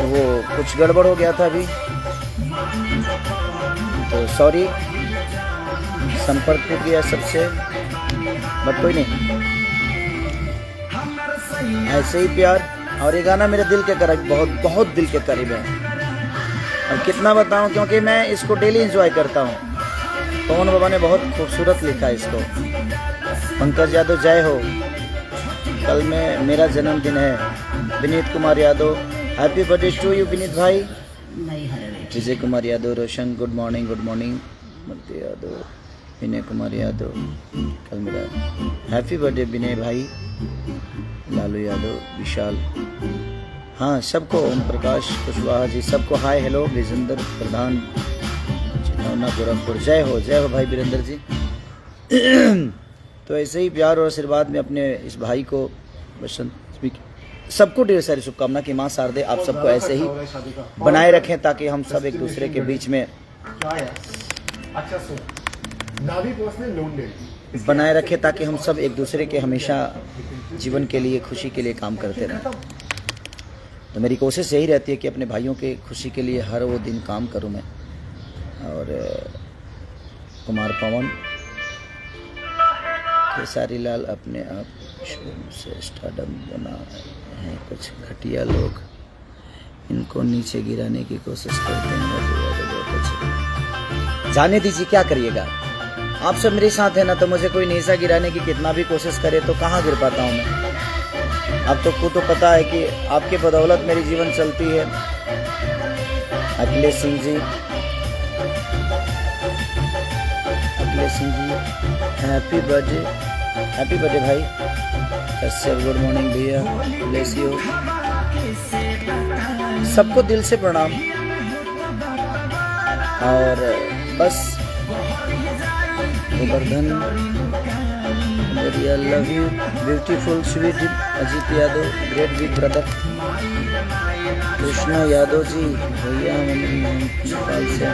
वो कुछ गड़बड़ हो गया था अभी, तो सॉरी, संपर्क हो गया सबसे, बट कोई नहीं, ऐसे ही प्यार। और ये गाना मेरे दिल के करीब, बहुत बहुत दिल के करीब है। और कितना बताऊं, क्योंकि मैं इसको डेली एंजॉय करता हूँ। पवन बाबा ने बहुत खूबसूरत लिखा है इसको। पंकज यादव जय हो, कल में मेरा जन्मदिन है। Vineet Kumar Yadav happy birthday to you Vineet भाई। Vijay Kumar Yadav Roshan good morning, good morning. Madhya Yadav, Vinay Kumar Yadav कल मेरा हैप्पी बर्थडे विनय भाई। लालू यादव, विशाल, हाँ सबको, ओम प्रकाश कुशवाहा जी सबको हाय हेलो। विजेंद्र प्रधान चिन्हौना गोरखपुर जय हो भाई वीरेंद्र जी। तो ऐसे ही प्यार और आशीर्वाद में अपने इस भाई को बसंत सबको ढेर सारी शुभकामना कि माँ शारदे आप सबको ऐसे ही बनाए रखें, ताकि हम सब एक दूसरे के बीच में बनाए रखें, ताकि हम सब एक दूसरे के हमेशा जीवन के लिए, खुशी के लिए काम करते रहें। तो मेरी कोशिश यही रहती है कि अपने भाइयों के खुशी के लिए हर वो दिन काम करूं मैं। और कुमार पवन, खेसारी लाल अपने आप से स्टारडम बना है, कुछ घटिया लोग इनको नीचे गिराने की कोशिश करते हैं। जाने दीजिए, क्या करिएगा, आप सब मेरे साथ है ना, तो मुझे कोई नीचा गिराने की कितना भी कोशिश करे तो कहाँ गिर पाता हूँ मैं। आप तो को तो पता है कि आपके बदौलत मेरी जीवन चलती है। अखिलेश सिंह जी, हैप्पी बर्थडे भाई। कश्यप गुड मॉर्निंग भैया, ब्लेस यू। सबको दिल से प्रणाम। और बस Govardhan, love you beautiful sweet Ajit Yadav, great big brother. Krishna Yadav ji भैया नेपाल से।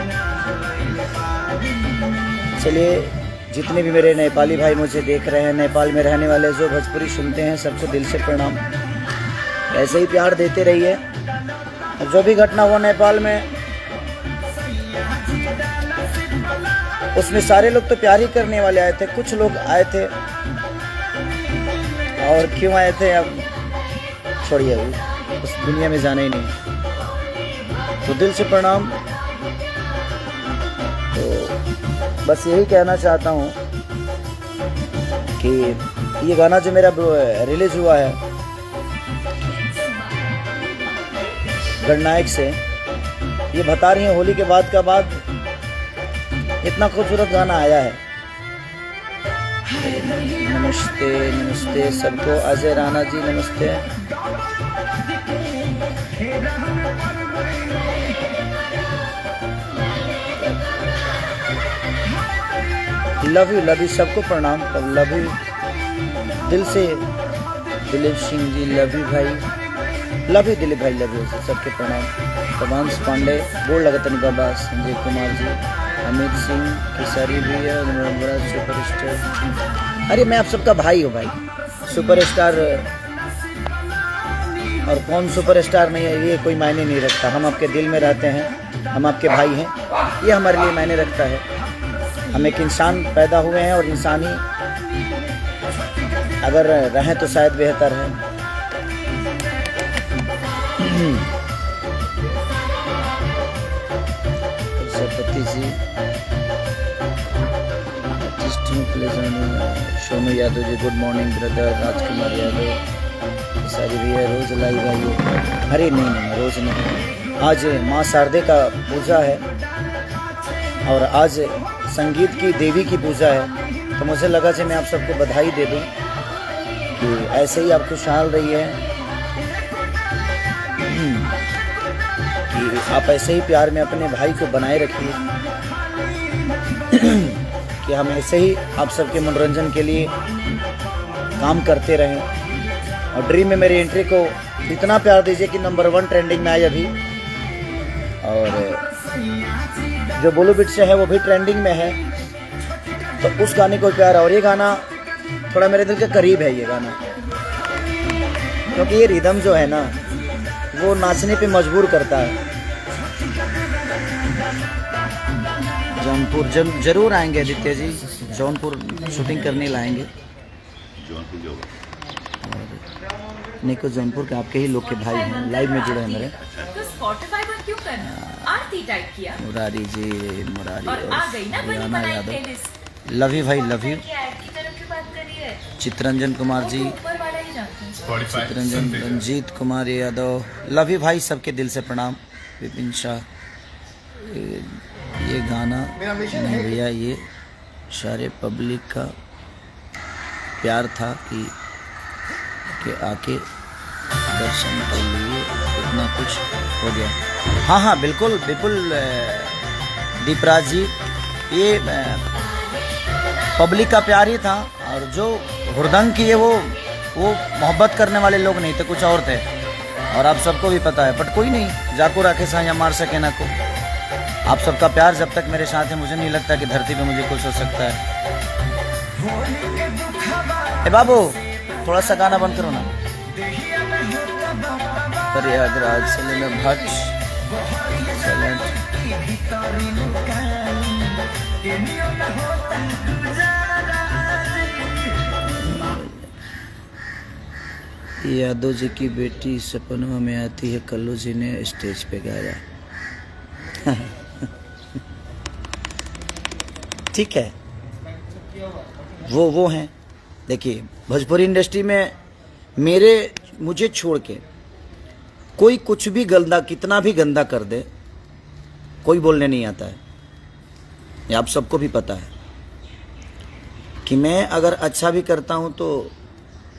चलिए, जितने भी मेरे नेपाली भाई मुझे देख रहे हैं, नेपाल में रहने वाले जो भोजपुरी सुनते हैं, सबको दिल से प्रणाम। ऐसे ही प्यार देते रहिए। और जो भी घटना हुआ नेपाल में, उसमें सारे लोग तो प्यार ही करने वाले आए थे, कुछ लोग आए थे, और क्यों आए थे अब छोड़िए, उस दुनिया में जाना ही नहीं। तो दिल से प्रणाम। तो बस यही कहना चाहता हूँ कि ये गाना जो मेरा रिलीज हुआ है गणनायक से, ये बता रही है होली के बाद का बाद इतना खूबसूरत गाना आया है। नमस्ते नमस्ते सबको, अजय राणा जी नमस्ते। लव यू सबको प्रणाम, लव यू दिल से। दिलीप सिंह जी लव यू भाई, लव यू दिलीप भाई, लव यू सबके प्रणाम। प्रभांश पांडे, गोड़ लगतनी बाबा। संजय कुमार जी, अमित सिंह, खेसारी भैया, बड़ा सुपरस्टार। अरे मैं आप सबका भाई हूँ भाई, सुपरस्टार और कौन सुपरस्टार नहीं है ये कोई मायने नहीं रखता। हम आपके दिल में रहते हैं, हम आपके भाई हैं, ये हमारे लिए मायने रखता है। हम एक इंसान पैदा हुए हैं, और इंसान ही अगर रहें तो शायद बेहतर है। Saraswati ji, Sonu Yadav ji good morning brother. Rajkumar Yadav, सारी भैया रोज लाइव आइए। अरे नहीं रोज नहीं, आज माँ शारदे का पूजा है और आज संगीत की देवी की पूजा है, तो मुझे लगा कि मैं आप सबको बधाई दे दूं कि ऐसे ही आप खुशहाल रहिए, कि आप ऐसे ही प्यार में अपने भाई को बनाए रखिए, कि हम ऐसे ही आप सबके मनोरंजन के लिए काम करते रहें। और ड्रीम में मेरी एंट्री को इतना प्यार दीजिए कि नंबर 1 ट्रेंडिंग में आए अभी, और जो बोलो बिट से है वो भी ट्रेंडिंग में है, तो उस गाने को प्यार। और ये गाना थोड़ा मेरे दिल के करीब है, ये गाना, क्योंकि ये रिदम जो है ना, वो नाचने पे मजबूर करता है। जौनपुर जरूर आएंगे आदित्य जी, जौनपुर शूटिंग करने लाएंगे। निको जौनपुर के आपके ही लोग के भाई हैं, लाइव में जुड़े हैं मेरे। तो स्पॉटिफाई पर क्यों करना? आरती टाइप किया मुरारी जी, मुरारी और आ गई ना बनी रियाना बनाई यादव, प्लेलिस्ट। लव यू भाई, लव यू। की तरफ की बात करी है, चित्रंजन कुमार जी, ऊपर वाला ही जानते हैं। चित्रंजन, रंजीत कुमार यादव, लव यू भाई, सबके दिल से प्रणाम। विपिन शाह, ये गाना नहीं भैया, ये सारे पब्लिक का प्यार था कि आके दर्शन कर लिए, इतना कुछ हो गया। हाँ हाँ बिल्कुल बिल्कुल दीपराज जी, ये पब्लिक का प्यार ही था, और जो हुड़दंग किए वो मोहब्बत करने वाले लोग नहीं थे, कुछ और थे, और आप सबको भी पता है। बट कोई नहीं, जाको राखे साया मार सके ना को। आप सबका प्यार जब तक मेरे साथ है, मुझे नहीं लगता कि धरती पे मुझे कुछ हो सकता है। ए बाबू, थोड़ा सा गाना बंद करो ना। प्रयागराज से लेना भट्ट यादव जी की बेटी सपनों में आती है, कल्लू जी ने स्टेज पे गाया। ठीक है, वो हैं। देखिए, भोजपुरी इंडस्ट्री में मुझे छोड़ के कोई कुछ भी गंदा, कितना भी गंदा कर दे, कोई बोलने नहीं आता है। ये आप सबको भी पता है कि मैं अगर अच्छा भी करता हूं तो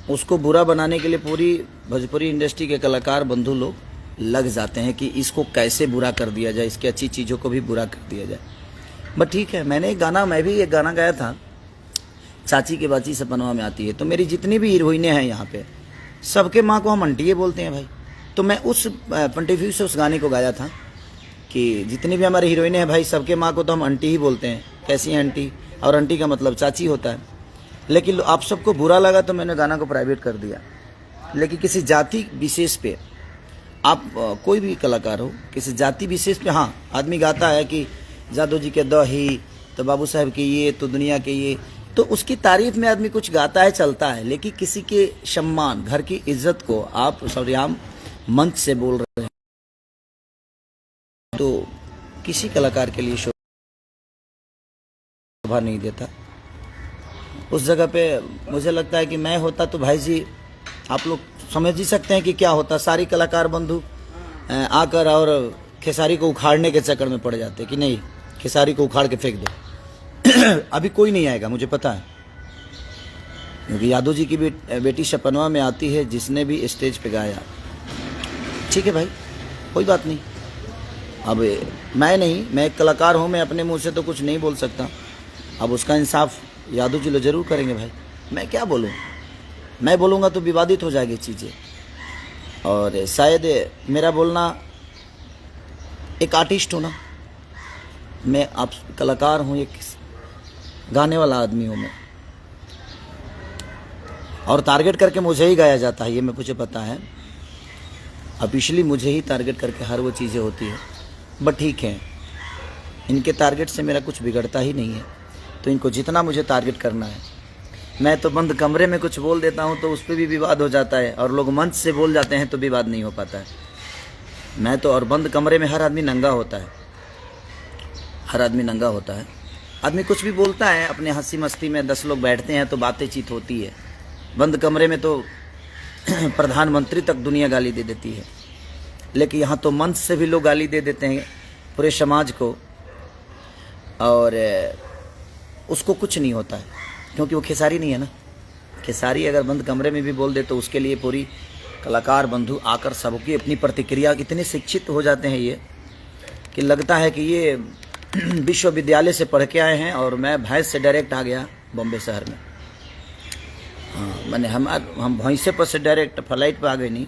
उसको बुरा बनाने के लिए पूरी भोजपुरी इंडस्ट्री के कलाकार बंधु लोग लग जाते हैं कि इसको कैसे बुरा कर दिया जाए, इसकी अच्छी चीज़ों को भी बुरा कर दिया जाए। बट ठीक है, मैं भी एक गाना गाया था, चाची के बाची सपनवा में आती है। तो मेरी जितनी भी हीरोइनें हैं यहाँ पे, सबके माँ को हम आंटी बोलते हैं भाई। तो मैं उस पॉइंट ऑफ व्यू से उस गाने को गाया था कि जितनी भी हमारी हीरोइनें हैं भाई, सबके माँ को तो हम आंटी ही बोलते हैं। कैसी हैं आंटी? और आंटी का मतलब चाची होता है। लेकिन आप सबको बुरा लगा तो मैंने गाना को प्राइवेट कर दिया। लेकिन किसी जाति विशेष पे, आप कोई भी कलाकार हो, किसी जाति विशेष पे हाँ आदमी गाता है कि जादू जी के दही, तो बाबू साहब की ये, तो दुनिया के ये, तो उसकी तारीफ में आदमी कुछ गाता है, चलता है। लेकिन किसी के सम्मान, घर की इज्जत को आप सरेआम मंच से बोल रहे हैं, तो किसी कलाकार के लिए शोभा नहीं देता। उस जगह पे मुझे लगता है कि मैं होता तो भाई जी, आप लोग समझ ही सकते हैं कि क्या होता। सारी कलाकार बंधु आकर और खेसारी को उखाड़ने के चक्कर में पड़ जाते कि नहीं, खेसारी को उखाड़ के फेंक दो। अभी कोई नहीं आएगा, मुझे पता है, क्योंकि यादव जी की बेटी सपनवा में आती है, जिसने भी स्टेज पे गाया। ठीक है भाई, कोई बात नहीं। अब मैं एक कलाकार हूँ, मैं अपने मुंह से तो कुछ नहीं बोल सकता। अब उसका इंसाफ यादव जी लोग जरूर करेंगे भाई। मैं क्या बोलूँ, मैं बोलूँगा तो विवादित हो जाएगी चीज़ें, और शायद मेरा बोलना, एक आर्टिस्ट हूँ ना मैं, आप कलाकार हूँ, एक गाने वाला आदमी हूँ मैं, और टारगेट करके मुझे ही गाया जाता है, ये मुझे पता है। ऑफिशियली मुझे ही टारगेट करके हर वो चीज़ें होती है। बट ठीक है, इनके टारगेट से मेरा कुछ बिगड़ता ही नहीं है, तो इनको जितना मुझे टारगेट करना है। मैं तो बंद कमरे में कुछ बोल देता हूँ तो उस पर भी विवाद हो जाता है, और लोग मंच से बोल जाते हैं तो विवाद नहीं हो पाता है। मैं तो, और बंद कमरे में हर आदमी नंगा होता है, हर आदमी नंगा होता है। आदमी कुछ भी बोलता है अपने हंसी मस्ती में, 10 लोग बैठते हैं तो बातें चीत होती है। बंद कमरे में तो प्रधानमंत्री तक दुनिया गाली दे देती है, लेकिन यहाँ तो मंच से भी लोग गाली दे देते हैं पूरे समाज को, और उसको कुछ नहीं होता है, क्योंकि वो खेसारी नहीं है ना। खेसारी अगर बंद कमरे में भी बोल दे तो उसके लिए पूरी कलाकार बंधु आकर सबकी अपनी प्रतिक्रिया, इतने शिक्षित हो जाते हैं ये कि लगता है कि ये विश्वविद्यालय से पढ़ के आए हैं, और मैं भैंस से डायरेक्ट आ गया बॉम्बे शहर में। हाँ, मैंने हम भैंसे पर से डायरेक्ट फ्लाइट पर आ गए नहीं।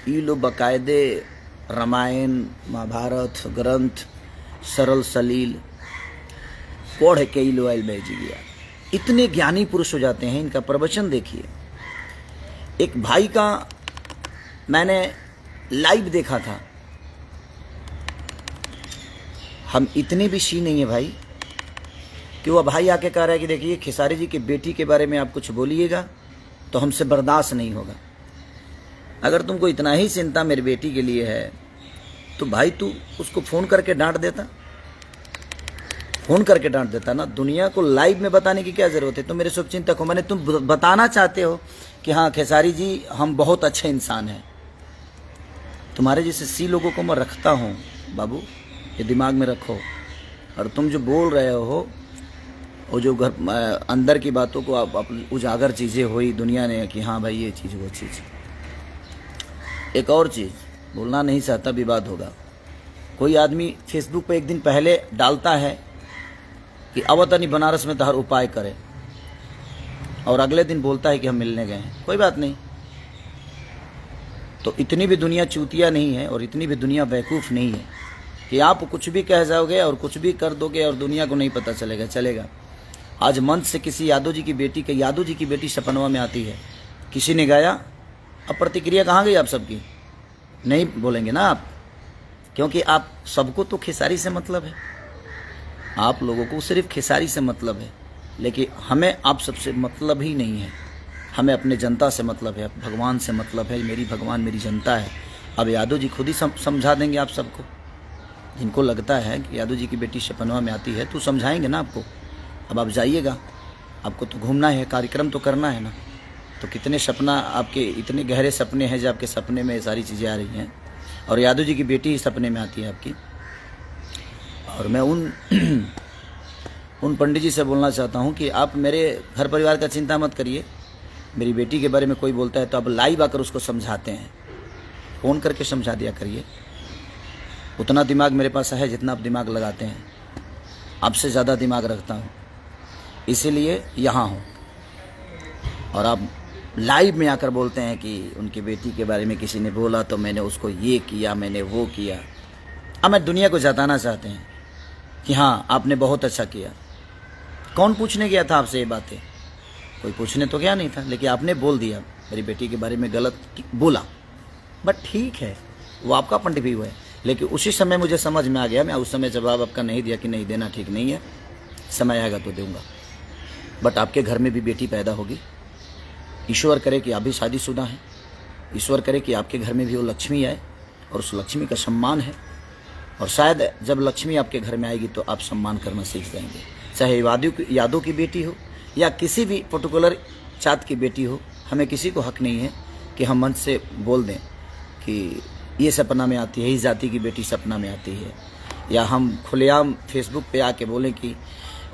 ये लोग बाकायदे रामायण महाभारत ग्रंथ सरल सलील पढ़ के ही लोयल बैठ गया। इतने ज्ञानी पुरुष हो जाते हैं, इनका प्रवचन देखिए। एक भाई का मैंने लाइव देखा था। हम इतने भी शी नहीं है भाई कि वो भाई आके कह रहा है कि देखिए खेसारी जी की बेटी के बारे में आप कुछ बोलिएगा तो हमसे बर्दाश्त नहीं होगा। अगर तुमको इतना ही चिंता मेरी बेटी के लिए है तो भाई तू उसको फ़ोन करके डांट देता, फ़ोन करके डांट देता ना। दुनिया को लाइव में बताने की क्या ज़रूरत है? तुम मेरे शुभचिंतक हो, मैंने तुम बताना चाहते हो कि हाँ खेसारी जी हम बहुत अच्छे इंसान हैं। तुम्हारे जैसे सी लोगों को मैं रखता हूँ बाबू, ये दिमाग में रखो। और तुम जो बोल रहे हो वो जो घर अंदर की बातों को आप उजागर चीज़ें हुई दुनिया ने कि हाँ भाई ये चीज़ वो चीज़। एक और चीज़ बोलना नहीं चाहता, विवाद होगा। कोई आदमी फेसबुक पे एक दिन पहले डालता है कि अवतनी बनारस में तहर उपाय करे और अगले दिन बोलता है कि हम मिलने गए हैं। कोई बात नहीं, तो इतनी भी दुनिया चूतिया नहीं है और इतनी भी दुनिया बेवकूफ़ नहीं है कि आप कुछ भी कह जाओगे और कुछ भी कर दोगे और दुनिया को नहीं पता चलेगा। चलेगा। आज मंच से किसी यादव जी की बेटी के, यादव जी की बेटी सपनवा में आती है, किसी ने गाया, अब प्रतिक्रिया कहाँ गई आप सबकी? नहीं बोलेंगे ना आप, क्योंकि आप सबको तो खेसारी से मतलब है, आप लोगों को सिर्फ खेसारी से मतलब है। लेकिन हमें आप सबसे मतलब ही नहीं है, हमें अपने जनता से मतलब है, भगवान से मतलब है। मेरी भगवान मेरी जनता है। अब यादव जी खुद ही समझा देंगे आप सबको। जिनको लगता है कि यादव जी की बेटी सपनवा में आती है तो समझाएंगे ना आपको। अब आप जाइएगा, आपको तो घूमना है, कार्यक्रम तो करना है ना। तो कितने सपना आपके, इतने गहरे सपने हैं जो आपके सपने में सारी चीज़ें आ रही हैं और यादव जी की बेटी ही सपने में आती है आपकी। और मैं उन पंडित जी से बोलना चाहता हूं कि आप मेरे घर परिवार का चिंता मत करिए। मेरी बेटी के बारे में कोई बोलता है तो आप लाइव आकर उसको समझाते हैं, फ़ोन करके समझा दिया करिए। उतना दिमाग मेरे पास है जितना आप दिमाग लगाते हैं, आपसे ज़्यादा दिमाग रखता हूँ, इसीलिए यहाँ हूँ। और आप लाइव में आकर बोलते हैं कि उनकी बेटी के बारे में किसी ने बोला तो मैंने उसको ये किया, मैंने वो किया। अब मैं दुनिया को जताना चाहते हैं कि हाँ आपने बहुत अच्छा किया। कौन पूछने गया था आपसे ये बातें? कोई पूछने तो गया नहीं था, लेकिन आपने बोल दिया मेरी बेटी के बारे में गलत बोला। बट ठीक है, वो आपका पॉइंट ऑफ व्यू है। लेकिन उसी समय मुझे समझ में आ गया, मैं उस समय जवाब आपका नहीं दिया कि नहीं देना ठीक नहीं है, समय आएगा तो दूंगा। बट आपके घर में भी बेटी पैदा होगी। ईश्वर करे कि आप भी शादीशुदा हैं, ईश्वर करे कि आपके घर में भी वो लक्ष्मी आए और उस लक्ष्मी का सम्मान है। और शायद जब लक्ष्मी आपके घर में आएगी तो आप सम्मान करना सीख जाएंगे। चाहे यादव की बेटी हो या किसी भी पर्टिकुलर जात की बेटी हो, हमें किसी को हक नहीं है कि हम मंच से बोल दें कि ये सपना में आती है, इस जाति की बेटी सपना में आती है, या हम खुलेआम फेसबुक पे आके बोलें कि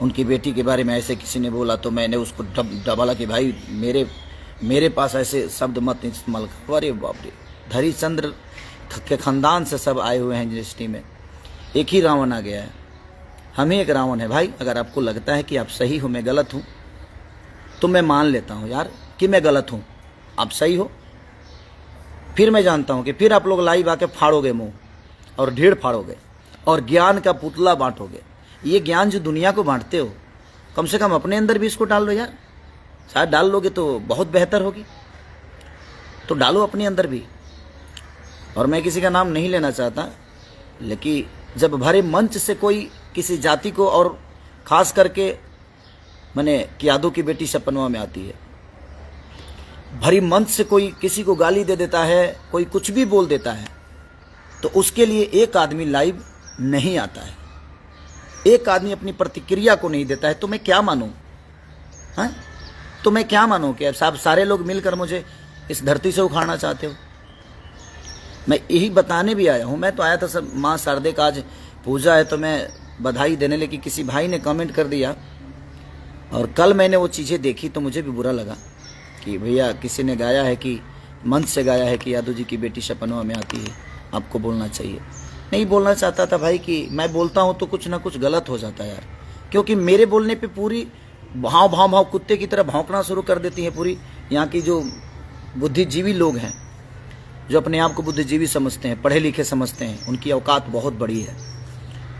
उनकी बेटी के बारे में ऐसे किसी ने बोला तो मैंने उसको डबाला कि भाई मेरे पास ऐसे शब्द मत इस्तेमाल करो। अरे बाप रे, धरीचंद्र के खानदान से सब आए हुए हैं इंडस्ट्री में, एक ही रावण आ गया है, हम ही एक रावण है भाई। अगर आपको लगता है कि आप सही हो मैं गलत हूँ तो मैं मान लेता हूँ यार कि मैं गलत हूँ, आप सही हो। फिर मैं जानता हूँ कि फिर आप लोग लाइव आके फाड़ोगे मुंह और ढेर फाड़ोगे और ज्ञान का पुतला बांटोगे। ये ज्ञान जो दुनिया को बांटते हो, कम से कम अपने अंदर भी इसको डाल लो यार। शायद डाल लोगे तो बहुत बेहतर होगी, तो डालो अपने अंदर भी। और मैं किसी का नाम नहीं लेना चाहता, लेकिन जब भरे मंच से कोई किसी जाति को, और खास करके मैंने कि यादव की बेटी सपनवा में आती है, भरी मंच से कोई किसी को गाली दे देता है, कोई कुछ भी बोल देता है, तो उसके लिए एक आदमी लाइव नहीं आता है, एक आदमी अपनी प्रतिक्रिया को नहीं देता है, तो मैं क्या मानूं? हाँ, तो मैं क्या मानूं कि आप सारे लोग मिलकर मुझे इस धरती से उखाड़ना चाहते हो? मैं यही बताने भी आया हूं। मैं तो आया था सब माँ शारदे का आज पूजा है तो मैं बधाई देने, लेकिन किसी भाई ने कमेंट कर दिया और कल मैंने वो चीज़ें देखी तो मुझे भी बुरा लगा कि भैया किसी ने गाया है कि मंच से गाया है कि यादव जी की बेटी सपनवा में आती है, आपको बोलना चाहिए। नहीं बोलना चाहता था भाई कि मैं बोलता हूँ तो कुछ ना कुछ गलत हो जाता है यार, क्योंकि मेरे बोलने पे पूरी भाव कुत्ते की तरह भौंकना शुरू कर देती है पूरी यहाँ की जो बुद्धिजीवी लोग हैं, जो अपने आप को बुद्धिजीवी समझते हैं, पढ़े लिखे समझते हैं, उनकी औकात बहुत बड़ी है।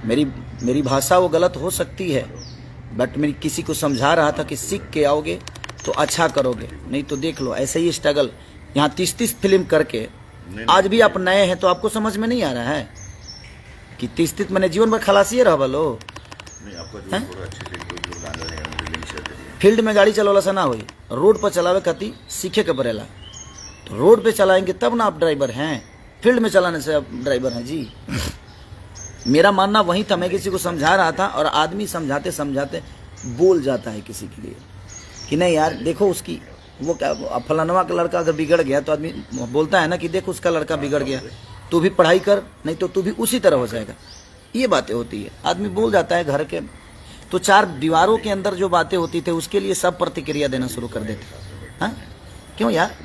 मेरी भाषा वो गलत हो सकती है, बट मैं किसी को समझा रहा था कि सीख के आओगे तो अच्छा करोगे, नहीं तो देख लो ऐसे ही स्ट्रगल। यहाँ 30-30 फिल्म करके आज भी आप नए हैं तो आपको समझ में नहीं आ रहा है कि 30 मैंने जीवन भर खलासी रह बलो। फील्ड में गाड़ी चलवला से ना हुई, रोड पर चलावे खाती सीखे के पड़ेला। तो रोड पे चलाएंगे तब ना आप ड्राइवर हैं, फील्ड में चलाने से आप ड्राइवर हैं जी। मेरा मानना वही था, मैं किसी को समझा रहा था और आदमी समझाते समझाते बोल जाता है किसी के लिए कि नहीं यार देखो उसकी वो क्या फलानवा का लड़का अगर बिगड़ गया तो आदमी बोलता है ना कि देखो उसका लड़का बिगड़ गया, तू भी पढ़ाई कर नहीं तो तू भी उसी तरह हो जाएगा। ये बातें होती है, आदमी बोल जाता है घर के। तो 4 दीवारों के अंदर जो बातें होती थी उसके लिए सब प्रतिक्रिया देना शुरू कर देते। हाँ क्यों यार,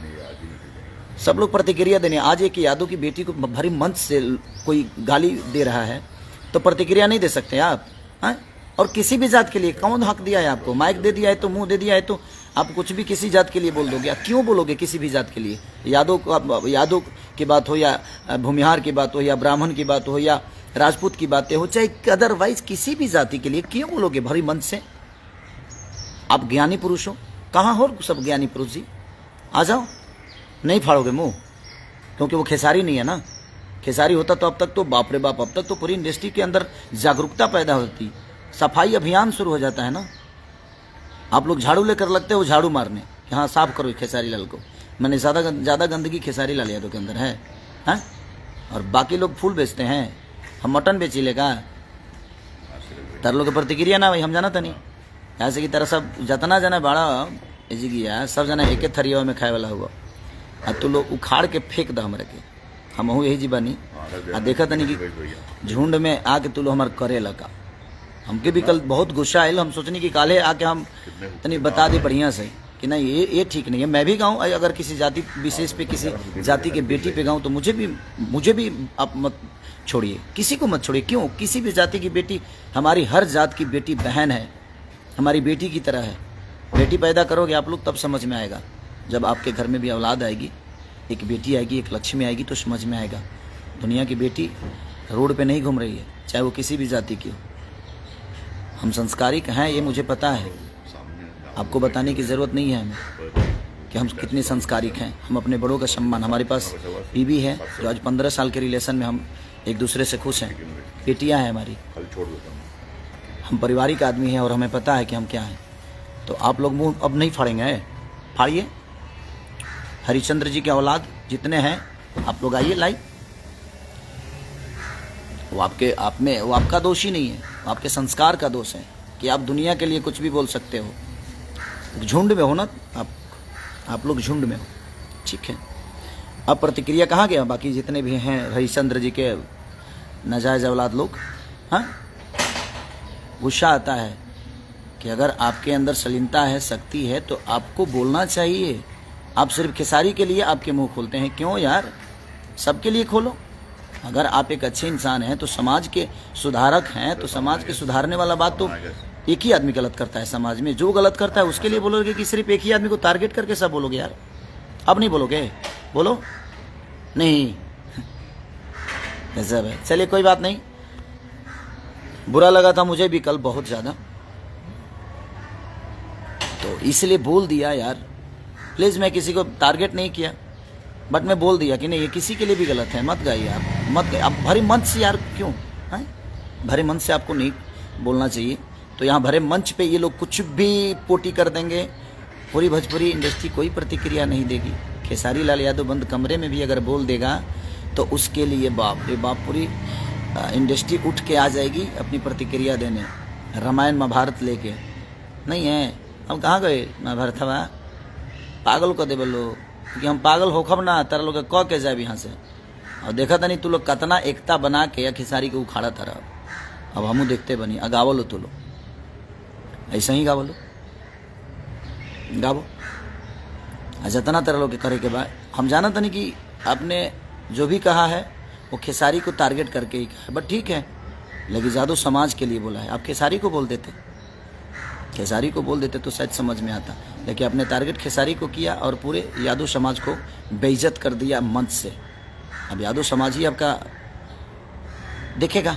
सब लोग प्रतिक्रिया देने। आज एक यादव की बेटी को भरी मंच से कोई गाली दे रहा है तो प्रतिक्रिया नहीं दे सकते आप? हाँ, और किसी भी जात के लिए कौन हक दिया है आपको? माइक दे दिया है तो, मुंह दे दिया है तो आप कुछ भी किसी जात के लिए बोल दोगे? क्यों बोलोगे किसी भी जात के लिए? यादव की बात हो या भूमिहार की बात हो या ब्राह्मण की बात हो या राजपूत की बातें हो, चाहे अदरवाइज किसी भी जाति के लिए क्यों बोलोगे भरी मंच से? आप ज्ञानी पुरुष हो, कहाँ हो सब ज्ञानी पुरुष जी? आ जाओ, नहीं फाड़ोगे मुंह, क्योंकि वो खेसारी नहीं है ना। खेसारी होता तो अब तक तो बाप रे बाप, अब तक तो पूरी इंडस्ट्री के अंदर जागरूकता पैदा होती, सफाई अभियान शुरू हो जाता है ना। आप लोग झाड़ू लेकर लगते हो झाड़ू मारने कि हाँ साफ करो खेसारी लाल को। मैंने ज़्यादा गंदगी खेसारी लाल यादव के अंदर है, हाँ? और बाकी लोग फूल बेचते हैं, हम मटन बेची लेगा। तार लोग के प्रतिक्रिया ना भाई, हम जाना था नहीं ऐसे की तरह सब जतना जना बड़ा जी गया, सब जना एक थरिया में खाए वाला हुआ। आ तू लोग उखाड़ के फेंक द हमरे के, हम यही जीवानी आ देखा तनी कि झुंड में आके तू लोग हमारे करे लगा। हमके भी कल बहुत गुस्सा आयल, हम सोचनी कि काले आके हम तनी बता दे बढ़िया से कि नहीं ये ठीक नहीं है। मैं भी गाऊँ, अगर किसी जाति विशेष पे किसी जाति के बेटी पे गाऊँ तो मुझे भी आप मत छोड़िए, किसी को मत छोड़िए। क्यों? किसी भी जाति की बेटी हमारी हर जात की बेटी बहन है, हमारी बेटी की तरह है। बेटी पैदा करोगे आप लोग तब समझ में आएगा, जब आपके घर में भी औलाद आएगी, एक बेटी आएगी, एक लक्ष्मी आएगी तो समझ में आएगा। दुनिया की बेटी रोड पे नहीं घूम रही है, चाहे वो किसी भी जाति की हो। हम संस्कारिक हैं, ये मुझे पता है, आपको बताने की ज़रूरत नहीं है हमें कि हम कितने संस्कारिक हैं। हम अपने बड़ों का सम्मान, हमारे पास बीवी है जो आज 15 साल के रिलेशन में हम एक दूसरे से खुश हैं, बेटियां हैं हमारी, हम पारिवारिक आदमी हैं और हमें पता है कि हम क्या हैं। तो आप लोग मुंह अब नहीं फाड़ेंगे, फाड़िए। हरिश्चंद्र जी के औलाद जितने हैं आप लोग आइए लाइव। वो आपका दोष ही नहीं है, वो आपके संस्कार का दोष है कि आप दुनिया के लिए कुछ भी बोल सकते हो। झुंड में हो ना आप लोग झुंड में हो, ठीक है। अब प्रतिक्रिया कहाँ गया बाकी जितने भी हैं हरिश्चंद्र जी के नाजायज औलाद लोग? हाँ, गुस्सा आता है कि अगर आपके अंदर सलीनता है, शक्ति है तो आपको बोलना चाहिए। आप सिर्फ खेसारी के लिए आपके मुंह खोलते हैं, क्यों यार? सबके लिए खोलो। अगर आप एक अच्छे इंसान हैं तो समाज के सुधारक हैं, तो समाज के सुधारने वाला बात तो एक ही आदमी गलत करता है समाज में। जो गलत करता है उसके लिए बोलोगे कि सिर्फ एक ही आदमी को टारगेट करके सब बोलोगे? यार अब नहीं बोलोगे, बोलो नहीं गजब है। चलिए कोई बात नहीं, बुरा लगा था मुझे भी कल बहुत ज़्यादा, तो इसलिए बोल दिया यार। प्लीज़, मैं किसी को टारगेट नहीं किया, बट मैं बोल दिया कि नहीं ये किसी के लिए भी गलत है, मत गाइए आप, मत गाइए आप भरे मंच से। यार क्यों है? भरे मंच से आपको नहीं बोलना चाहिए। तो यहाँ भरे मंच पे ये लोग कुछ भी पोटी कर देंगे, पूरी भोजपुरी इंडस्ट्री कोई प्रतिक्रिया नहीं देगी। खेसारी लाल यादव बंद कमरे में भी अगर बोल देगा तो उसके लिए बाप रे बाप पूरी इंडस्ट्री उठ के आ जाएगी अपनी प्रतिक्रिया देने। रामायण महाभारत लेके नहीं है, हम कहाँ गए महाभारत हवा पागल को दे बोलो कि हम पागल होखब ना, तारा लोग कह के जाए यहाँ से। और देखा था नहीं तू लोग कतना एकता बना के या खेसारी को उखाड़ा तारा। अब हमू देखते बनी गावो लो, तू लोग ऐसा ही गावो लो, गावो जतना तरह लोग के करे के बाद। हम जाना था नहीं कि आपने जो भी कहा है वो खेसारी को टारगेट करके ही कहा है, बट ठीक है, लेकिन यादव समाज के लिए बोला है। आप खेसारी को बोल देते, खेसारी को बोल देते तो शायद समझ में आता, लेकिन आपने टारगेट खेसारी को किया और पूरे यादव समाज को बेइज्जत कर दिया मंच से। अब यादव समाज ही आपका देखेगा,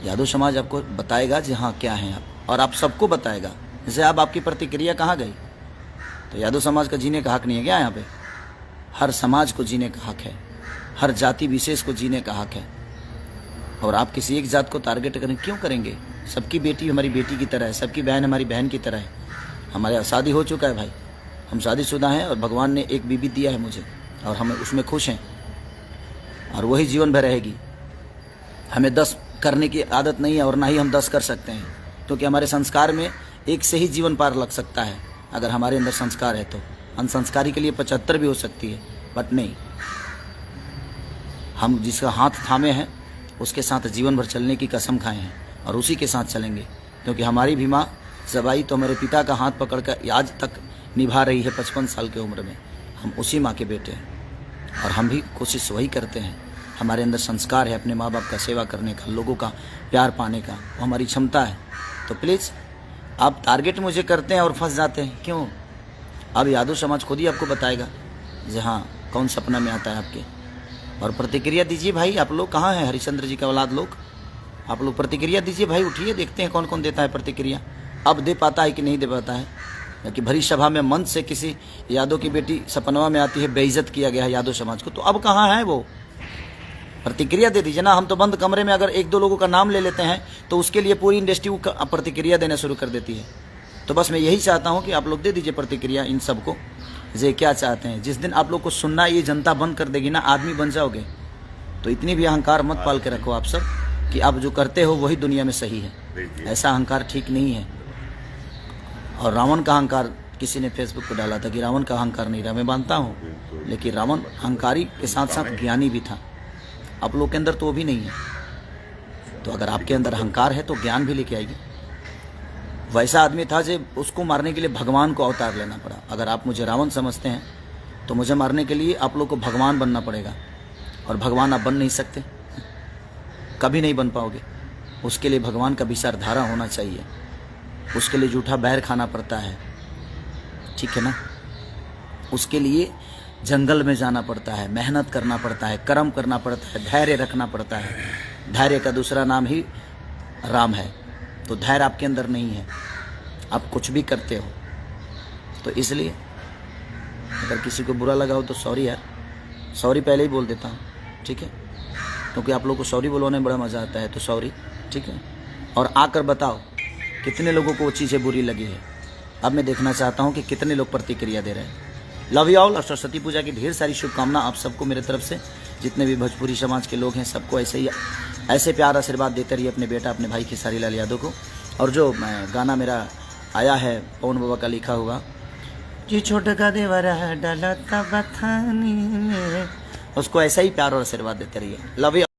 यादव समाज आपको बताएगा जी हाँ क्या है आप, और आप सबको बताएगा। जैसे अब आपकी प्रतिक्रिया कहाँ गई, तो यादव समाज का जीने का हक नहीं है क्या यहाँ पे? हर समाज को जीने का हक है, हर जाति विशेष को जीने का हक है। और आप किसी एक जात को टारगेट करें, क्यों करेंगे? सबकी बेटी हमारी बेटी की तरह है, सबकी बहन हमारी बहन की तरह है। हमारा शादी हो चुका है भाई, हम शादीशुदा हैं और भगवान ने एक बीबी दिया है मुझे और हम उसमें खुश हैं और वही जीवन भर रहेगी। हमें 10 करने की आदत नहीं है और ना ही हम 10 कर सकते हैं, क्योंकि हमारे संस्कार में एक से ही जीवन पार लग सकता है अगर हमारे अंदर संस्कार है तो। अनसंस्कारी के लिए 75 भी हो सकती है, बट नहीं, हम जिसका हाथ थामे हैं उसके साथ जीवन भर चलने की कसम खाए हैं और उसी के साथ चलेंगे, क्योंकि हमारी भी माँ जबाई तो मेरे पिता का हाथ पकड़कर आज तक निभा रही है 55 साल की उम्र में। हम उसी माँ के बेटे हैं और हम भी कोशिश वही करते हैं। हमारे अंदर संस्कार है अपने माँ बाप का सेवा करने का, लोगों का प्यार पाने का, वो हमारी क्षमता है। तो प्लीज़ आप टारगेट मुझे करते हैं और फंस जाते हैं, क्यों? अब यादव समाज खुद ही आपको बताएगा जी हाँ कौन सपना में आता है आपके। और प्रतिक्रिया दीजिए भाई, आप लोग कहाँ हैं? हरिश्चंद्र जी का औलाद लोग, आप लोग प्रतिक्रिया दीजिए भाई, उठिए, देखते हैं कौन कौन देता है प्रतिक्रिया। अब दे पाता है कि नहीं दे पाता है, क्योंकि भरी सभा में मंच से किसी यादव की बेटी सपनवा में आती है, बेइज्जत किया गया है यादव समाज को, तो अब कहाँ है वो? प्रतिक्रिया दे दीजिए ना। हम तो बंद कमरे में अगर 1-2 लोगों का नाम ले लेते हैं तो उसके लिए पूरी इंडस्ट्री को प्रतिक्रिया देना शुरू कर देती है। तो बस मैं यही चाहता हूँ कि आप लोग दे दीजिए प्रतिक्रिया इन सबको, जे क्या चाहते हैं। जिस दिन आप लोग को सुनना ये जनता बंद कर देगी ना, आदमी बन जाओगे। तो इतनी भी अहंकार मत पाल के रखो आप सब कि आप जो करते हो वही दुनिया में सही है। ऐसा अहंकार ठीक नहीं है। और रावण का अहंकार किसी ने फेसबुक पर डाला था कि रावण का अहंकार नहीं रहा, मैं मानता हूँ, लेकिन रावण अहंकारी के साथ साथ ज्ञानी भी था। आप लोग के अंदर तो वो भी नहीं है। तो अगर आपके अंदर अहंकार है तो ज्ञान भी लेके आएगी। वैसा आदमी था जो उसको मारने के लिए भगवान को अवतार लेना पड़ा। अगर आप मुझे रावण समझते हैं तो मुझे मारने के लिए आप लोग को भगवान बनना पड़ेगा, और भगवान आप बन नहीं सकते, कभी नहीं बन पाओगे। उसके लिए भगवान का विचारधारा होना चाहिए, उसके लिए जूठा बैर खाना पड़ता है, ठीक है ना। उसके लिए जंगल में जाना पड़ता है, मेहनत करना पड़ता है, कर्म करना पड़ता है, धैर्य रखना पड़ता है। धैर्य का दूसरा नाम ही राम है। तो धैर्य आपके अंदर नहीं है, आप कुछ भी करते हो। तो इसलिए अगर किसी को बुरा लगा हो तो सॉरी यार, सॉरी पहले ही बोल देता हूँ, ठीक है, क्योंकि आप लोग को सॉरी बोलने में बड़ा मज़ा आता है। तो सॉरी, ठीक है। और आकर बताओ कितने लोगों को वो चीज़ें बुरी लगी है। अब मैं देखना चाहता हूँ कि कितने लोग प्रतिक्रिया दे रहे हैं। Love you all. और सरस्वती पूजा की ढेर सारी शुभकामना आप सबको मेरे तरफ से। जितने भी भोजपुरी समाज के लोग हैं सबको ऐसे प्यार आशीर्वाद देते रहिए अपने बेटा अपने भाई खेसारी लाल यादव को। और जो गाना मेरा आया है पवन बाबा का लिखा हुआ, जी छोटा का देवरा डाला था बथानी में, उसको ऐसा ही प्यार और आशीर्वाद देते रहिए। Love you.